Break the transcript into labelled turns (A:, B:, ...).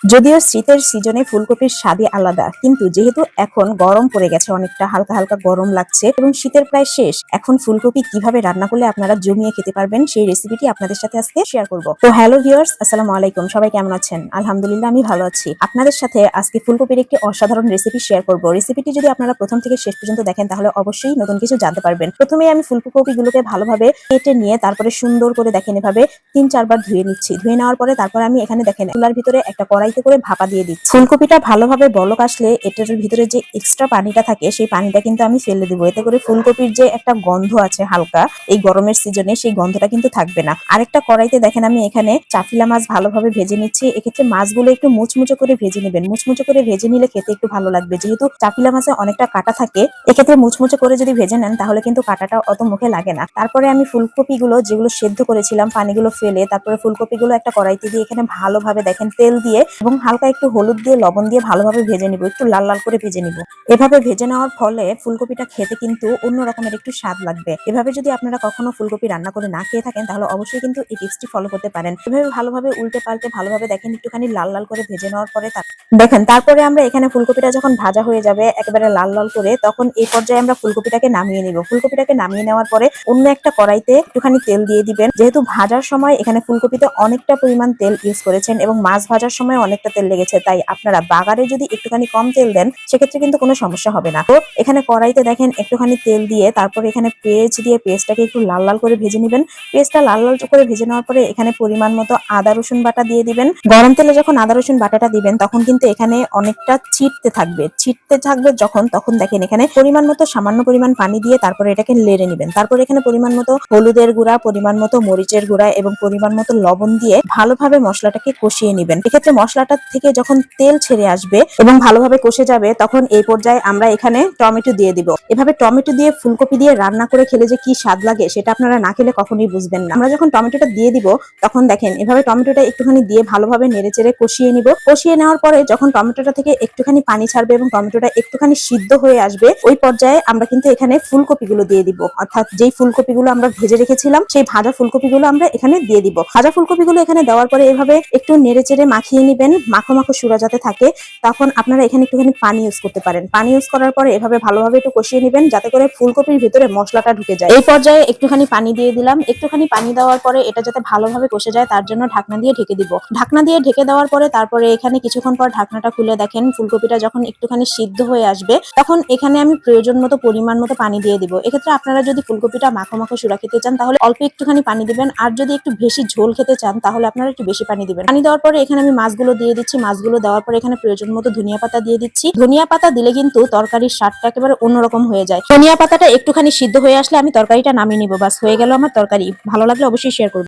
A: যদিও শীতের সিজনে ফুলকপির স্বাদই আলাদা, কিন্তু যেহেতু এখন গরম পড়ে গেছে, অনেকটা হালকা হালকা গরম লাগছে এবং শীতের প্রায় শেষ, এখন ফুলকপি কিভাবে রান্না করলে আপনারা জমিয়ে খেতে পারবেন সেই রেসিপিটি আপনাদের সাথে আজকে শেয়ার করব। তো হ্যালো ভিউয়ার্স, আসসালামু আলাইকুম। সবাই কেমন আছেন? আলহামদুলিল্লাহ, আমি ভালো আছি। আপনাদের সাথে আজকে ফুলকপির একটি অসাধারণ রেসিপি শেয়ার করব। রেসিপিটি যদি আপনারা প্রথম থেকে শেষ পর্যন্ত দেখেন তাহলে অবশ্যই নতুন কিছু জানতে পারবেন। প্রথমেই আমি ফুলকপিগুলোকে ভালোভাবে কেটে নিয়ে তারপরে সুন্দর করে দেখেন এভাবে ৩-৪ বার ধুয়ে নিচ্ছি। ধুয়ে নেওয়ার পরে তারপর আমি এখানে দেখেন চুলার ভিতরে একটা কড়াইতে করে ভাপা দিয়ে দিচ্ছি। ফুলকপিটা ভালোভাবে বলক আসলে এটার ভিতরে যে এক্সট্রা পানিটা থাকে সেই পানিটা কিন্তু আমি ফেলে দিব। এতে করে ফুলকপির যে একটা গন্ধ আছে হালকা, এই গরমের সিজনে সেই গন্ধটা কিন্তু থাকবে না। আরেকটা কড়াইতে দেখেন আমি এখানে চাফিলা মাছ ভালোভাবে ভেজে নিচ্ছি। এক্ষেত্রে মাছগুলো একটু মুচমুচে করে ভেজে নেবেন। মুচমুচে করে ভেজে নিলে খেতে একটু ভালো লাগবে, যেহেতু চাফিলা মাছে অনেকটা কাঁটা থাকে। এক্ষেত্রে মুচমুচে করে যদি ভেজে নেন তাহলে কিন্তু কাঁটাটা অত মুখে লাগে না। তারপরে আমি ফুলকপিগুলো যেগুলো সেদ্ধ করেছিলাম পানিগুলো ফেলে তারপরে ফুলকপিগুলো একটা কড়াইতে দিয়ে এখানে ভালোভাবে দেখেন তেল দিয়ে এবং হালকা একটু হলুদ দিয়ে লবণ দিয়ে ভালোভাবে ভেজে নিব, একটু লাল লাল করে ভেজে নিব। এভাবে ভেজে নেওয়ার ফলে ফুলকপিটা খেতে কিন্তু অন্য রকমের একটু স্বাদ লাগবে। এভাবে যদি আপনারা কখনো ফুলকপি রান্না করে না খেয়ে থাকেন তাহলে অবশ্যই কিন্তু এই টিপসটি ফলো করতে পারেন। এভাবে ভালোভাবে উল্টে পাল্টে ভালোভাবে দেখেন একটুখানি লাল লাল করে ভেজে নেওয়ার পরে দেখেন তারপরে আমরা এখানে ফুলকপিটা যখন ভাজা হয়ে যাবে একেবারে লাল লাল করে, তখন এই পর্যায়ে আমরা ফুলকপিটাকে নামিয়ে নিব। ফুলকপিটাকে নামিয়ে নেওয়ার পরে অন্য একটা কড়াইতে একটুখানি তেল দিয়ে দিবেন। যেহেতু ভাজার সময় এখানে ফুলকপিতে অনেকটা পরিমাণ তেল ইউজ করেছেন এবং মাছ ভাজার সময় অনেকটা তেল লেগেছে, তাই আপনারা বাগারে যদি একটুখানি কম তেল দেন সেক্ষেত্রে কিন্তু কোনো সমস্যা হবে না। তো এখানে কড়াইতে দেখেন একটুখানি তেল দিয়ে তারপরে এখানে পেঁয়াজ দিয়ে পেঁয়াজটাকে একটু লাল লাল করে ভেজে নেবেন। পেঁয়াজটা লাল লাল করে ভেজে নেওয়ার পরে এখানে পরিমাণ মতো আদা রসুন বাটা দিয়ে দিবেন। গরম তেলে যখন আদা রসুন বাটাটা দিবেন তখন কিন্তু এখানে অনেকটা ছিটতে থাকবে যখন, তখন দেখেন এখানে পরিমাণ মতো সামান্য পরিমাণ পানি দিয়ে তারপরে এটাকে লেড়ে নেবেন। তারপর এখানে পরিমাণ মতো হলুদের গুঁড়া, পরিমাণ মতো মরিচের গুঁড়া এবং পরিমাণ মতো লবণ দিয়ে ভালোভাবে মশলাটাকে কষিয়ে নেবেন। এক্ষেত্রে মশলাটা থেকে যখন তেল ছেড়ে আসবে এবং ভালোভাবে কষে যাবে তখন এই পর্যায়ে আমরা এখানে টমেটো দিয়ে দিব। এভাবে টমেটো দিয়ে ফুলকপি দিয়ে রান্না করে খেলে যে কি স্বাদ লাগে সেটা আপনারা না খেলে কখনোই বুঝবেন না। আমরা যখন টমেটোটা দিয়ে দিব তখন দেখেন এভাবে টমেটোটা একটুখানি দিয়ে ভালোভাবে নেড়েচেড়ে কষিয়ে নিব। কষিয়ে নেওয়ার পরে যখন টমেটোটা থেকে একটুখানি পানি ছাড়বে এবং টমেটোটা একটুখানি সিদ্ধ হয়ে আসবে, ওই পর্যায়ে আমরা কিন্তু এখানে ফুলকপিগুলো দিয়ে দিব। অর্থাৎ যেই ফুলকপিগুলো আমরা ভেজে রেখেছিলাম সেই ভাজা ফুলকপিগুলো আমরা এখানে দিয়ে দিব। ভাজা ফুলকপিগুলো এখানে দেওয়ার পরে এভাবে একটু নেড়েচেড়ে মাখিয়ে নেবেন, মাখো মাখো সুরা যাতে থাকে। তখন আপনারা এখানে একটুখানি পানি ইউজ করতে পারেন। পানি ইউজ করার পরে এভাবে ভালোভাবে একটু কষিয়ে নেবেন যাতে করে ফুলকপির ভিতরে মশলাটা ঢুকে যায়। এই পর্যায়ে একটুখানি পানি দিয়ে দিলাম। একটুখানি পানি দেওয়ার পরে এটা যাতে ভালোভাবে কষে যায় তার জন্য ঢাকনা দিয়ে ঢেকে দিব। ঢাকনা দিয়ে ঢেকে দেওয়ার পরে তারপরে এখানে কিছুক্ষণ পর ঢাকনাটা খুলে দেখেন ফুলকপিটা যখন একটুখানি সিদ্ধ হয়ে আসবে তখন এখানে আমি প্রয়োজন মতো পরিমাণ মতো পানি দিয়ে দিব। এক্ষেত্রে আপনারা যদি ফুলকপিটা মাখো মাখো সুরা খেতে চান তাহলে অল্প একটুখানি পানি দিবেন, আর যদি একটু বেশি ঝোল খেতে চান তাহলে আপনারা একটু বেশি পানি দিবেন। পানি দেওয়ার পরে এখানে আমি মাছগুলো দিয়ে দিচ্ছি। মাছগুলো দেওয়ার পরে এখানে প্রয়োজন মতো ধনিয়া পাতা দিয়ে দিচ্ছি। ধনিয়া পাতা দিলে কিন্তু তরকারির স্বাদটা একেবারে অন্যরকম হয়ে যায়। ধনিয়া পাতাটা একটুখানি সিদ্ধ হয়ে আসলে আমি তরকারিটা নামিয়ে নিব। বাস হয়ে গেল আমার তরকারি। ভালো লাগলে অবশ্যই শেয়ার করবেন।